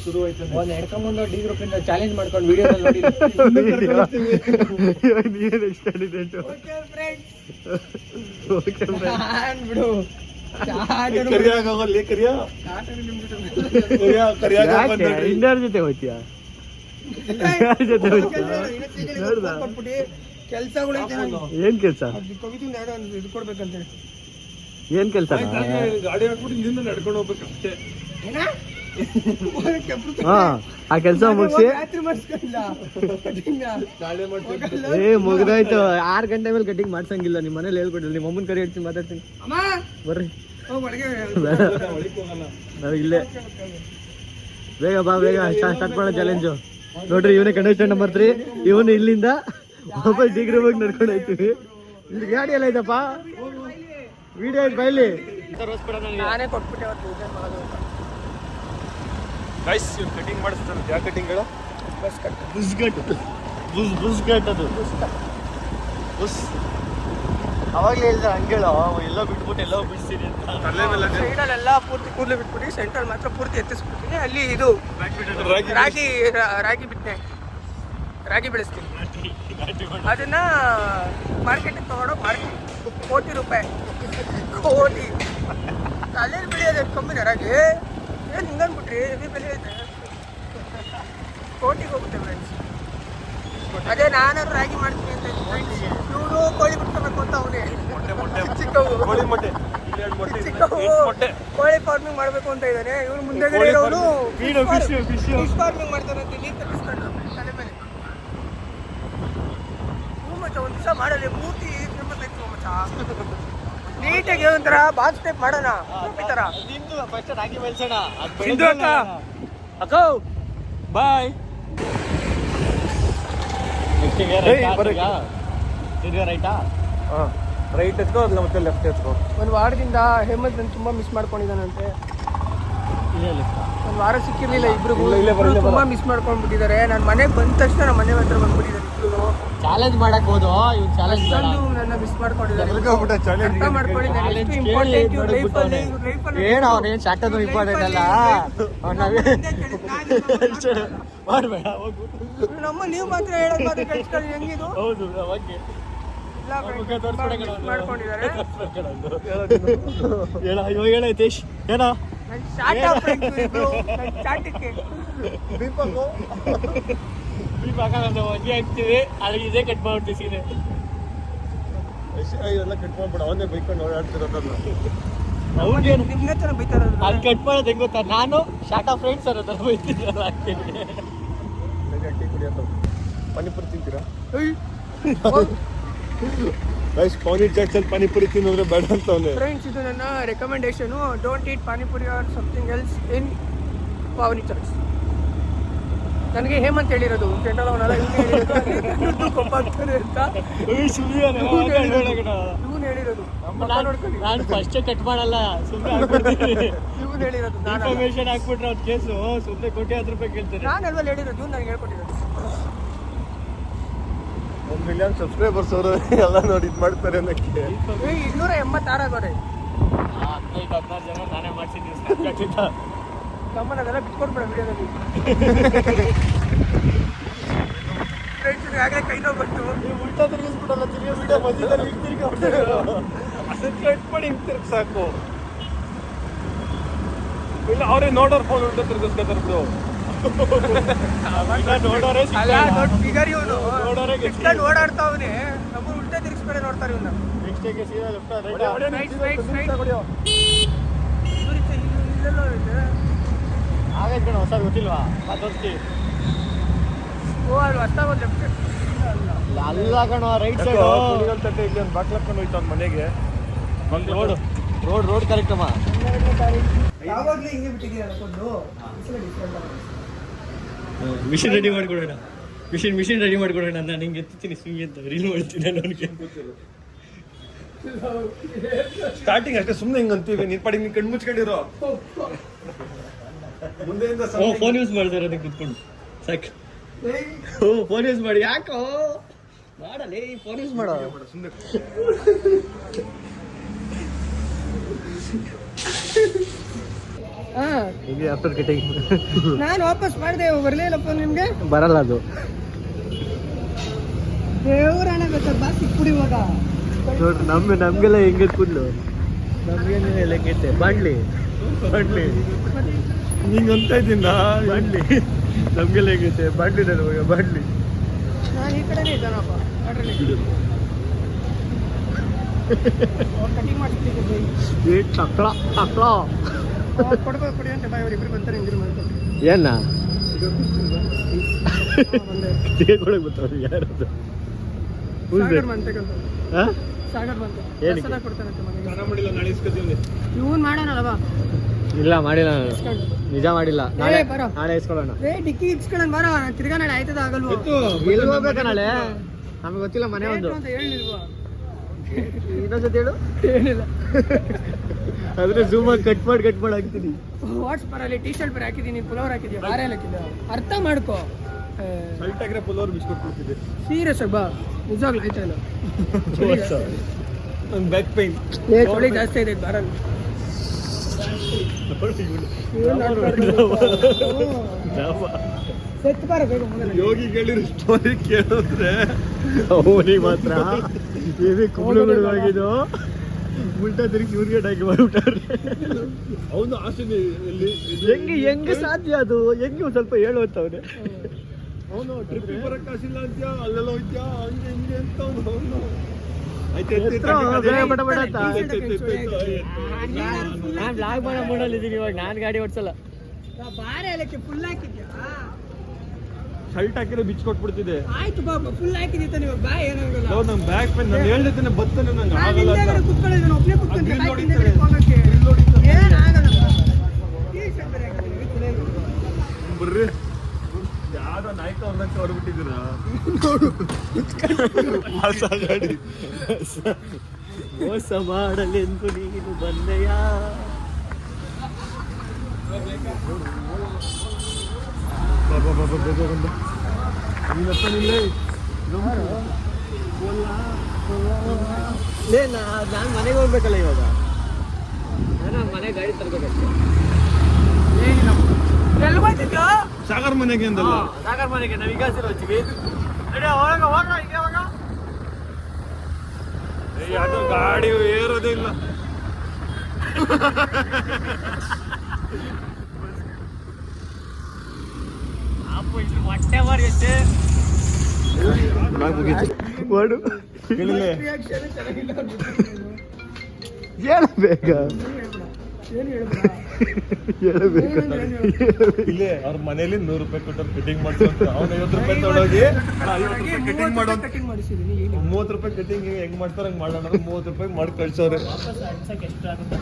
ಶುರು ಆಯ್ತು. ಒಂದು ಎಡ್ಕೊಂಬಂದು ಡಿ ಗ್ರೂಪಿಂದ ಚಾಲೆಂಜ್ ಮಾಡ್ಕೊಂಡು ವಿಡಿಯೋದಲ್ಲಿ ನೋಡಿ ನೀನು ಎಕ್ಸ್ಟೆಂಡ್ ಬಿಡು ಇನ್ಯಾರ ಜೊತೆ ಹೋಗ್ತೀಯ? ಏನ್ ಕೆಲ್ಸ? ಏನ್ ಕೆಲ್ಸ? ಗಾಡಿ ಹಾಕ್ಬಿಟ್ಟು ಇಲ್ಲಿಂದ ನಡ್ಕೊಂಡು ಹೋಗ್ಬೇಕಷ್ಟೇ. ಹಾ, ಆ ಕೆಲ್ಸ ಮುಗಿಸಿ ಮುಗ್ದಾಯ್ತು. 6 ಗಂಟೆ ಮೇಲೆ ಕಟಿಂಗ್ ಮಾಡ್ಸಂಗಿಲ್ಲ. ನಿಮ್ಮ ಮನೇಲಿ ಹೇಳ್ಕೊಟ್ಟಿಲ್ಲ. ನಿಮ್ಮ ಅಮ್ಮನ ಕರೆ ಹೇಳ್ತೀನಿ, ಮಾತಾಡ್ತೀನಿ. ಬರ್ರಿ ನಾವ್ ಇಲ್ಲೇ. ಬೇಗ ಬಾ, ಬೇಗ ಸ್ಟಾರ್ಟ್ ಮಾಡೋ ಚಾಲೆಂಜು. ನೋಡ್ರಿ, ಇವನೇ ಕಂಡಕ್ಟರ್ ನಂಬರ್ 3. ಇವನು ಇಲ್ಲಿಂದ ವಾಪಸ್ ಡಿಗ್ರಿ ಹೋಗಿ ನಡ್ಕೊಂಡು ಹೋಗ್ತೀವಿ. ಇಲ್ಲಿ ಗಾಡಿ ಎಲ್ಲ ಐತಪ್ಪ, ವಿಡಿಯೋ ಐತೆ ಬೈಲಿ. ನಾನೇ ಕೊಟ್ಬಿಟ್ಟೆ ಗೈಸ್, ಇವ್ರು ಕಟಿಂಗ್ ಮಾಡಿಸ್ತಾರೆ. ಯಾವ ಕಟಿಂಗ್ ಹೇಳ? ಬಸ್ ಕಟ್, ಬುಸ್ ಕಟ್, ಬುಸ್ ಕಟ್ ಅದು ಬುಸ್. ಅವಾಗಲೇ ಹೇಳಿದ ಹಂಗೇಳೋ, ಎಲ್ಲ ಬಿಟ್ಬಿಟ್ಟು ಎಲ್ಲ ಬಿಡಿಸ್ತೀನಿ ಅಂತ. ಸೈಡಲ್ಲೆಲ್ಲ ಪೂರ್ತಿ ಕೂದಲು ಬಿಟ್ಬಿಟ್ಟು ಸೆಂಟ್ರಲ್ ಮಾತ್ರ ಪೂರ್ತಿ ಎತ್ತಿಸ್ಬಿಡ್ತೀನಿ. ಅಲ್ಲಿ ಇದು ರಾಗಿ ಬಿಟ್ಟೆ, ರಾಗಿ ಬೆಳೆಸ್ತೀನಿ. ಅದನ್ನ ಮಾರ್ಕೆಟಿಗೆ ತಗೊಂಡು ಮಾರ್ಕೆಟ್ ₹1 ಕೋಟಿ ತಲೆಯಲ್ಲಿ ಬೆಳೆಯೋದು ಕಮ್ಮಿನ ರಾಗಿ. ಏನು ಹಿಂಗನ್ಬಿಟ್ರಿ, ಹೆವಿ ಬೆಲೆ ಐತೆ, ಕೋಟಿಗೆ ಹೋಗುತ್ತೆ ಫ್ರೆಂಡ್ಸ್. ಅದೇ ನಾನಾದ್ರು ರಾಗಿ ಮಾಡ್ತೀನಿ ಅಂತ ಫ್ರೆಂಡ್ಸ್. ಇವನು ಕೋಳಿ ಬಿಟ್ಕೋಬೇಕು ಅಂತ ಅವನೇ ಚಿಕ್ಕವು ಕೋಳಿ ಫಾರ್ಮಿಂಗ್ ಮಾಡಬೇಕು ಅಂತ ಇದ್ದಾನೆ. ಇವನು ಮುಂದೆಗಡೆ ಇರೋನು ಫಿಶ್ ಫಾರ್ಮಿಂಗ್ ಮಾಡ್ತಾನಂತೆ. ನೀರು ತಪ್ಪಿಸ್ಕೊಂಡು ತಲೆ ಮೇಲೆ ಮಚ್ಚ. ಒಂದು ದಿವಸ ಮಾಡಲಿ ಮೂರ್ತಿ ತಿರುಪತಿ ಮಚ್ಚ. ನೀಟಾಗಿ ಒಂಥರ ಬಾಕ್ಸ್ ಟೈಪ್ ಮಾಡೋಣ ಈ ಥರ. ಸಿಂಧು ಅಕ್ಕ, ಅಕ್ಕ ಬಾಯ್. ರೈಟಾ? ರೈಟ್ ಎತ್ಕೋ, ಅಲ್ಲ ಮತ್ತೆ ಲೆಫ್ಟ್ ಎತ್ಕೋ. ಒಂದು ವಾರದಿಂದ ಹೇಮಂತ್ ನಾನು ತುಂಬ ಮಿಸ್ ಮಾಡ್ಕೊಂಡಿದ್ದಾನಂತೆ. ಒಂದು ವಾರ ಸಿಕ್ಕಿರ್ಲಿಲ್ಲ ಇಬ್ರಿಗೂ. ತುಂಬ ಮಿಸ್ ಮಾಡ್ಕೊಂಡ್ಬಿಟ್ಟಿದ್ದಾರೆ. ನಾನು ಮನೆಗೆ ಬಂದ ತಕ್ಷಣ ನಮ್ಮ ಮನೆ ಹತ್ರ ಬಂದ್ಬಿಟ್ಟಿದ್ದಾರೆ ಇಬ್ರು. ಚಾಲೆಂಜ್ ಮಾಡಕ್ ಹೋದು, ಇವ್ನು ಚಾಲೆಂಜ್ ನನ್ನ ಮಿಸ್ ಮಾಡ್ಕೊಂಡಿದ್ದಾರೆ. ಚಾಲೆಂಜ್ ಮಾಡ್ಕೊಳ್ಳಿ, ಏನು ಅವನೇನು ಚಾಟದು ಇಂಪಾರ್ಟೆಂಟ್ ಅಲ್ಲ. ಮಾಡ್ಬೇಡ, ನಮ್ಮ ನೀವು ಮಾತ್ರ ಹೇಳೋದು ಮಾತ್ರ ಕಳ್ಸ್ಕೊಳ್ಳಿ. ಹೆಂಗಿದು? ಹೌದು, ಮಾಡ್ಕೊಂಡಿದ್ದಾರೆ. ಹೇಳೈತೇಶ್ ಏನೋ ಚಾಟಕ್ಕೆ ಹೊಗೆ ಹಾಕ್ತೀವಿ, ಅಲ್ಲಿ ಇದೇ ಕಟ್ ಮಾಡ್ಬಿಡ್ತೀವಿ ಸೀರೆ. ಎಲ್ಲ ಕಟ್ ಮಾಡ್ಬಿಡ, ಅವನೇ ಬೈಕೊಂಡು ಓಡಾಡ್ತಿರೋದಲ್ಲ. ಅವ್ರಿಗೇನು ನಿಮ್ಗೆ ಹತ್ರ ಬೈತಾರ. ಅಲ್ಲಿ ಕಟ್ ಮಾಡೋದು ಹೆಂಗ್ ಗೊತ್ತಾ? ನಾನು ಶಾರ್ಟ್ ಆಫ್ ಫ್ರೆಂಡ್ಸ್ ಅನ್ನೋ ಥರ ಬೈತಿದ್ರಲ್ಲ ಹಾಕ್ತೀನಿ. ಟೀ ಕುಡಿಯತ್ತ ಪಾನಿಪುರಿ ತಿಂತೀರಾ? ಗೈಸ್, ಪಾನಿ ಚಾಟ್ಸಲ್ಲಿ ಪಾನಿಪುರಿ ತಿನ್ನೋದ್ರೆ ಬೇಡ ಅಂತ ಅವನೇ. ಫ್ರೆಂಡ್ಸ್, ಇದು ನನ್ನ ರೆಕಮೆಂಡೇಶನು. Don't eat panipuri or something else in Pavani chats. ನನಗೆ ಹೇಮಂತ್ ಹೇಳಿರೋದು, ಸೆಂಟ್ರಲ್ ಅವನಲ್ಲ, ಕೊಪ್ಪಾಗ್ತಾನೆ ಅಂತ ಇವನು ಹೇಳಿರೋದು. ನಾನು ಫಸ್ಟೇ ಕಟ್ ಮಾಡಲ್ಲ, ಸುಮ್ಮನೆ ಇವನು ಹೇಳಿರೋದು. ಇನ್ಫಾರ್ಮೇಶನ್ ಹಾಕ್ಬಿಟ್ರೆ ಅವ್ರ ಕೇಸು ಸುಮ್ಮನೆ ₹1,000 ಕೇಳ್ತಾರೆ. ನಾನು ಅಲ್ವಲ್ಲಿ ಹೇಳಿರೋದು, ಇವ್ನು ನನಗೆ ಹೇಳ್ಕೊಟ್ಟಿರೋದು. 1 ಮಿಲಿಯನ್ ಸಬ್ಸ್ಕ್ರೈಬರ್ಸ್ ಅವರು ಎಲ್ಲ ನೋಡಿ ಇದು ಮಾಡ್ತಾರೆ ಅನ್ನಕ್ಕೆ. 286 ಆಗೋರೆ. 15-16 ಜನ ನಾನೇ ಮಾಡ್ಸಿದ್ದೀನಿ. ನಮ್ಮನ್ನ ಅದೆಲ್ಲ ಬಿಟ್ಕೊಡ್ಬೇಡ ವಿಡಿಯೋದಲ್ಲಿ. ಫ್ರೆಂಡ್ಸ್, ಹಾಗೆ ಕೈ ನೋವು ಬಂತು. ನೀವು ಉಲ್ಟಾ ತಿರುಗಿಸ್ಬಿಡಲ್ಲ, ತಿರುಗಿ ವಿಡಿಯೋ ಮಧ್ಯದಲ್ಲಿ ತಿರುಗಿ ಅದನ್ನ ಕಟ್ ಮಾಡಿ ಹಿಂಗೆ ತಿರುಗಿ ಸಾಕು. ಇಲ್ಲ ಅವರೇ ನೋಡೋರು ಫೋನ್ ಉಲ್ಟಾ ತಿರುಗಿಸ್ಕೊತಾರೆ ಬಿಡು. ನೋಡೋರೇ ಫಿಗರ್ ಇವನು ಓಡಾಡ್ತಾವನೆ. ನಮ್ಮನ್ನು ಉಲ್ಟಾ ತಿರುಗಿಸ್ಬೇಡ ನೋಡ್ತಾರೆ ಇವನ್ನ. ನೆಕ್ಸ್ಟ್ ಸೀದಾ ಲೆಫ್ಟ್ ಇಲ್ಲೆಲ್ಲ ಇದೆ. ಆಗೈತೆ ಕಣ, ಹೊಸ ಗೊತ್ತಿಲ್ವಾ? ತೋರಿಸ್ತೀವಿ. ಓ, ಅಲ್ಲಿ ಹೊಸ್ತಾಗ ಒಂದು ಲೆಫ್ಟ್ ಅಲ್ಲ ಕಣ, ರೈಟ್ ಸೈಡ್ ತಟ್ಟೆ ಇಲ್ಲಿ ಒಂದು ಬಾಕ್ಲು ಹಾಕೊಂಡು ಹೋಯ್ತು ಅವ್ನ ಮನೆಗೆ. ರೋಡ್ ಕರೆಕ್ಟ್ ಅಮ್ಮ. ಯಾವಾಗಲೂ ಹಿಂಗೆ ಬಿಟ್ಟಿದ್ದೀರಲ್ಲ ಕೊಂಡು. ಮಿಷಿನ್ ರೆಡಿ ಮಾಡ್ಕೊಡೋಣ. ಮಿಷಿನ್ ರೆಡಿ ಮಾಡ್ಕೊಡೋಣ. ನಾನು ಹಿಂಗೆ ಎತ್ತೀನಿ ಸ್ವಿಂಗ್ ಅಂತ ರೀಲ್ ಮಾಡ್ತೀನಿ. ನನಗೆ ಸ್ಟಾರ್ಟಿಂಗ್ ಅಷ್ಟೇ ಸುಮ್ಮನೆ ಹಿಂಗೆ ಅಂತೀವಿ. ನೀನ್ ಪಾಡಿಗೆ ನೀನು ಕಣ್ಣು ಮುಚ್ಕೊಂಡಿರೋ ಮುಂದೆಯಿಂದ ಫೋನ್ ಯೂಸ್ ಮಾಡ್ತಾರೆ ಅದಕ್ಕೆ ಕುತ್ಕೊಂಡು ಸಾಕು. ಫೋನ್ ಯೂಸ್ ಮಾಡಿ. ಯಾಕೋ ಮಾಡಲೇ, ಫೋನ್ ಯೂಸ್ ಮಾಡೋ ಸುಮ್ಮನೆ. ಹಾ ಇಲ್ಲಿ ಆಫ್ಟರ್ ಕಟಿಂಗ್ ನಾನು ವಾಪಸ್ ಮಾಡಿದೆ ಬರಲೇ ಇಲ್ಲಪ್ಪ ನಿಮ್ಗೆ. ಬರಲ್ಲ ಅದು. ದೇವ್ರಣ್ಣ ಬೇಕಾದ್ರೆ ಬಾ ಸಿಕ್ಬಿಡಿ ಇವಾಗ. ನೋಡ್ರಿ ನಮ್ಗೆಲ್ಲ ಹೆಂಗೆ ಕೂದಲು, ನಮ್ಗೆ ಹೆಂಗೈತೆ ಬಾಂಡ್ಲಿ ಹಿಂಗೆ ಅಂತ ಇದ್ದೀನಿ ಬಾಂಡ್ಲಿ ನಮ್ಗೆಲ್ಲ ಹೆಂಗೈತೆ ಬಾಂಡ್ಲಿ ನಡುವಾಗ ಬಾಂಡ್ಲಿ. ನಾನು ಈ ಕಡೆನೇ ಇದ್ದಾನಪ್ಪ ನೋಡ್ರಿ. ಕಟಿಂಗ್ ಮಾಡ್ತಿದ್ದೆ ಏ ಟಕ್ಳ ಕೊಡ್ಬೇಕು ಕೊಡಿ ಅಂತ ಬಾ, ಇವ್ರಿಬ್ರು ಬಂತಾರೆ ಹಿಂಗಿರು ಮಾಡ್ತಾರೆ. ಏನ ಬಂದೆ ತೆಗೆದುಕೊಳಕ್ ಬರ್ತಾವ ಯಾರದು? ಸಾಗರ್ ಮಂತಕ್ಕಂತ ಸಾಗರ್ ಬಂತ ಏನಕ್ಕೆ? ಪ್ರಸಾದ ಕೊಡ್ತಾನಂತೆ ಮನೆಗೆ. ಸ್ನಾನ ಮಾಡಿಲ್ಲ, ನಾಳೆ ಇಸ್ಕೊತೀವಿ. ಇವನ್ ಮಾಡೋಣಲ್ವಾ? ಇಲ್ಲ ಮಾಡಿಲ್ಲ ನಾನು, ನಿಜ ಮಾಡಿಲ್ಲ. ನಾಳೆ ಬರೋ. ನಾಳೆ ಇಸ್ಕೊಳ್ಳೋಣ. ಡಿಕ್ಕಿ ಇಟ್ಸ್ಕೊಳ್ಳೋಣ ಬರೋ, ನಾನು ತಿರ್ಗಾ ನಾಳೆ ಆಯ್ತದ ಆಗಲ್ವೋ? ಎಲ್ಲಿ ಹೋಗ್ಬೇಕಾ ನಾಳೆ? ನಮ್ಗೆ ಗೊತ್ತಿಲ್ಲ, ಮನೆ ಒಂದು. ಅಂತ ಹೇಳಿಲ್ವಾ? ಇನ್ನೊಂದ್ಸತಿ ಹೇಳು. ಏನಿಲ್ಲ. ಆದ್ರೆ ಝೂಮ್ ಆಗಿ ಕಟ್ ಮಾಡಿ ಹಾಕ್ತೀನಿ. ವಾಟ್ಸ್ಆಪ್ ಅಲ್ಲಿ ಟೀ ಶರ್ಟ್ ಬೇರೆ ಹಾಕಿದ್ದೀನಿ, ಪುಲವರ್ ಹಾಕಿದ್ಯಾ, ಬಾರೆ ಹಾಕಿದ್ಯಾ, ಅರ್ಥ ಮಾಡ್ಕೋ. ಶರ್ಟ್ ಹಾಕಿದ್ರೆ ಪುಲ್ಲೋರು ಬಿಸ್ಕೊಟ್ ಕೊಡ್ತಿದ್ದೆ. ಸೀರಿಯಸ್ ಬಾ, ನಿಜವಾಗ್ಲೂ ಆಯ್ತಾ ಇಲ್ಲ? ನನ್ನ ಬ್ಯಾಕ್ ಪೈನ್. ಚಳಿ ಜಾಸ್ತಿ ಇದೆ ಬಾರಲ್ಲಿ. ಸೆತ್ ಬಾರ ಬೇಗ ಮುಂದೆ. ಯೋಗಿಗಳಿರೋ ಸ್ಟೋರಿ ಕೇಳಿದ್ರೆ ಅವನಿಗೆ ಮಾತ್ರ ಏನೇ ಕುಂಬಳವಾಗಿದ್ದು ಉಲ್ಟಾ ತಿರುಗಿ ಇವ್ರಿಗೆ ಡಾಕಿ ಮಾಡ್ಬಿಟ್ಟಾರೆ. ಅವನು ಆಸೆ ಹೆಂಗೆ ಸಾಧ್ಯ ಅದು? ಹೆಂಗೆ ಒಂದ್ ಸ್ವಲ್ಪ ಹೇಳುವಂತವ್ರೆ. ಅವನು ಟ್ರಿಪ್ ಬರಕ್ ಕಾಸಿಲ್ಲ ಅಂತ್ಯ, ಅಲ್ಲೆಲ್ಲ ಹೋಯ್ತ್ಯಾ, ಹಂಗೆ ಹಿಂಗೆ ಅಂತ ಅವನು. ನಾನು ಬ್ಲಾಗ್ ಮಾಡೋ ಮೂಡಲ್ಲಿ ಇದೀನಿ ಇವಾಗ. ನಾನು ಗಾಡಿ ಓಡಿಸಲ್ಲ. ಬಾರೆ ಅಲ್ಲಕ್ಕೆ ಫುಲ್ ಹಾಕಿದ್ಯಾ? ಶರ್ಟ್ ಹಾಕಿದ್ರೆ ಬಿಚ್ಚಿ ಕೊಟ್ಬಿಡ್ತಿದ್ದೆ. ಆಯ್ತು ಬಾಬಾ, ಫುಲ್ ಹಾಕಿದ್ಯಾ ನೀವು ಬಾ, ಏನಾಗಲ್ಲ. ಹೌದು, ನಂಗೆ ಬ್ಯಾಕ್ ಪೈನ್. ನಾನು ಹೇಳ್ದೇನೆ ಬತ್ತಾನೆ, ನಂಗೆ ಆಗಲ್ಲ ಅಂತ. ಕುತ್ಕೊಳ್ಳೋದು ಒಬ್ಬನೇ ಕುತ್ಕೊಂಡ್ರೆ grill ಬಾಕಿ ಹಿಂದೆ ಹೊಡಿತಾರೆ. ಹೋಗಕ್ಕೆ. Grill ಹೊಡಿತಾರೆ. ಏನಾಗಲ್ಲ. ಟೀ ಶರ್ಟ್ ಬೇರೆ ಹಾಕಿದ್ದೀನಿ, ಕುಡಿಯೋದು. ಬರ್ರಿ, ಯಾವ್ದೋ ನಾಯ್ಕ ಒಂದಂತ ಹೊರಬಿಟ್ಟಿದ್ದೀರಾ? ಮಾಸ ಗಾಡಿ ಮೋಸ ಮಾಡಲೆಂದು ನೀನು ಬಂದೆಯ. ಬಾಬಾ ಬಾಬಾ ಬೇಗ ಬಂದ. ನೀನಪ್ಪ ನಿಲ್ಲೇ ನಾನು ಮನೆಗೆ ಹೋಗ್ಬೇಕಲ್ಲ ಇವಾಗ. ನಾನು ಮನೆ ಗಾಡಿ ತರ್ಬೇಕಷ್ಟೆ. ಎಲ್ಲಿ ಹೋಗ್ತಿದ್ಯೋ? ಸಾಗರ್ ಮನೆಗೆ ಅಂದಲ್ಲ. ಸಾಗರ್ ಮನೆಗೆ ನಾವು ಈಗ ಹಚ್ಚಿವಿ. ಅದು ಗಾಡಿ ಏರೋದೇ ಇಲ್ಲ. ಹೊಟ್ಟೆ ಮಾರ್ಗತ್ತೆ ಮಾಡು. Reaction ಚೆನ್ನಾಗಿಲ್ಲ. ಹೇಳಬೇಕ ಏನು ಹೇಳ್ಬೇಡ. ಹೇಳಬೇಕ. ಇಲ್ಲೇ ಅವ್ರ ಮನೇಲಿ 100 ರೂಪಾಯಿ ಕೊಟ್ಟರು ಕಟಿಂಗ್ ಮಾಡ್ಸಂತ. ಅವ್ನು 50 ರೂಪಾಯಿ ತಗೊಂಡೋಗಿ 50 ರೂಪಾಯಿ ಕಟಿಂಗ್ ಮಾಡೋ. ಕಟಿಂಗ್ ಮಾಡಿಸಿದ್ದೀನಿ. 30 ರೂಪಾಯಿ ಕಟಿಂಗ್ ಹೆಂಗ್ ಮಾಡ್ತಾರೆ ಹಂಗೆ ಮಾಡೋಣ. 30 ರೂಪಾಯಿ ಮಾಡಿ ಕಳ್ಸೋರೆ. ವಾಪಸ್ ಅನ್ಸಕ್ಕೆ ಎಷ್ಟು ಆಗುತ್ತೆ?